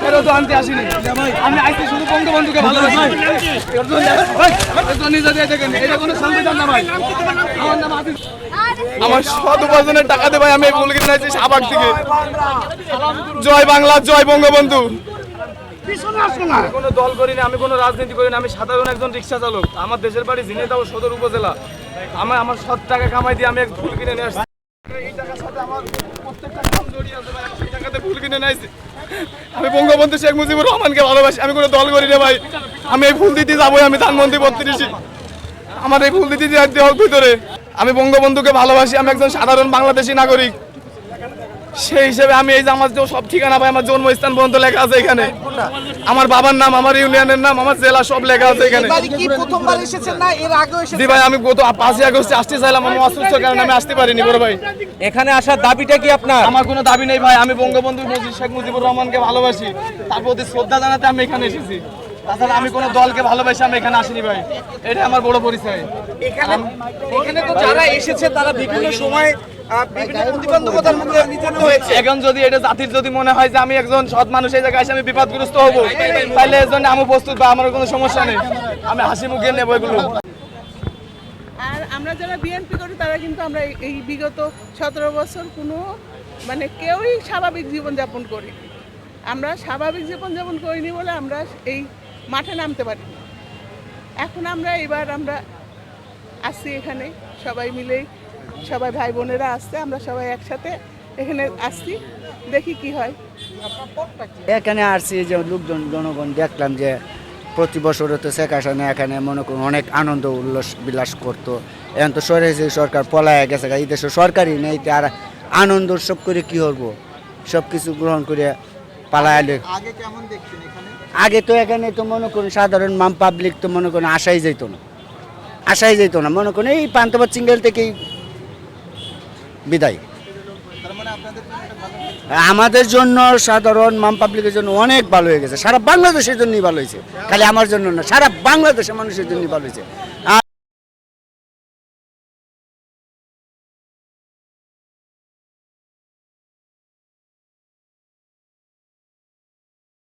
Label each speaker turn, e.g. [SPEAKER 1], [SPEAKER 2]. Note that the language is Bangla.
[SPEAKER 1] এর তো আনতে আসিনি আমি আইছি শুধু বঙ্গবন্ধুকে ভালোবাসি এটা কোনো সংবিধান না ভাই আমার নাম আজিজ আমার সৎ উপার্জনের টাকা দিয়ে ভাই আমি এই ফুল কিনে আইছি শাহবাগ থেকে জয় বাংলা জয় বঙ্গবন্ধু আমি কোনো দল করি না আমি কোনো রাজনীতি করি না আমি সাধারণ একজন রিক্সা চালক আমার দেশের বাড়ি ঝিনাইদহ সদর উপজেলা আমার সৎ টাকা কামাই দিয়ে আমি এক ফুল কিনে নিয়ে আসছি এই টাকার সাথে আমার প্রত্যেকটা কাম জড়িয়ে আছে ভাই সেই টাকাতে ফুল কিনে নিয়ে আসছি আমি বঙ্গবন্ধু শেখ মুজিবুর রহমানকে ভালোবাসি আমি কোনো দল করি না ভাই আমি এই ফুল দিতে যাবোই আমি ধানমন্ত্রী 32 আমার এই ফুল দিতে যাইতে হোক ভিতরে আমি বঙ্গবন্ধুকে ভালোবাসি আমি একজন সাধারণ বাংলাদেশী নাগরিক সেই হিসেবে আমি এই যে আমার সব ঠিকানা ভাই আমার জন্মস্থান পর্যন্ত লেখা আছে এখানে আমার বাবার নাম আমার ইউনিয়নের নাম আমার জেলা সব লেখা আছে এখানে জি ভাই আমি গত 5 আগস্টে আসতে চাইলাম আমি অসুস্থ কারণে আমি আসতে পারিনি বড় ভাই
[SPEAKER 2] এখানে আসার দাবিটা কি আপনার?
[SPEAKER 1] আমার কোনো দাবি নেই ভাই আমি বঙ্গবন্ধু শেখ মুজিবুর রহমানকে ভালোবাসি তার প্রতি শ্রদ্ধা জানাতে আমি এখানে এসেছি তাছাড়া আমি কোনো দলকে ভালোবাসি আমি এখানে আসিনি ভাই এটা আমার বড় পরিচয়
[SPEAKER 2] এখানে তো যারা এসেছে তারা বিভিন্ন সময় বিভিন্ন প্রতিবন্ধকতার মুখে হয়েছে।
[SPEAKER 1] এখন যদি এটা জাতির যদি মনে হয় যে আমি একজন সৎ মানুষ এই জায়গায় এসে আমি বিপদগ্রস্ত হব তাহলে এর জন্য আমি প্রস্তুত বা আমার কোনো সমস্যা নেই আমি হাসি মুখে নেব এগুলো
[SPEAKER 3] আর আমরা যারা বিএনপি করি তারা কিন্তু আমরা এই বিগত 17 বছর কোনো মানে কেউই স্বাভাবিক জীবনযাপন করি আমরা স্বাভাবিক জীবনযাপন করিনি বলে আমরা এই মাঠে নামতে পারি এখন এবার আমরা আসছি এখানে সবাই মিলে সবাই ভাই বোনেরা আসছে আমরা সবাই একসাথে এখানে আসছি দেখি কি হয়
[SPEAKER 4] এখানে আসছি যে লোকজন জনগণ দেখলাম যে প্রতি বছর তো শেখ হাসিনা এখানে মনে করুন অনেক আনন্দ উল্লাস বিলাস করতো এখন তো সরকার পলায় গেছে এই দেশে সরকারই নেই আর আনন্দ উৎসব করে কি করবো সব কিছু গ্রহণ করে পালাইলে আগে তো এখানে তো মনে করুন সাধারণ মাম পাবলিক তো মনে করুন আসাই যেত না মনে করুন এই পান্থপথ সিঙ্গেল থেকেই বিদায় আমাদের জন্য সাধারণ মাম পাবলিকের জন্য অনেক ভালো হয়ে গেছে সারা বাংলাদেশের জন্যই ভালো হয়েছে খালি আমার জন্য না সারা বাংলাদেশের মানুষের জন্যই ভালো হয়েছে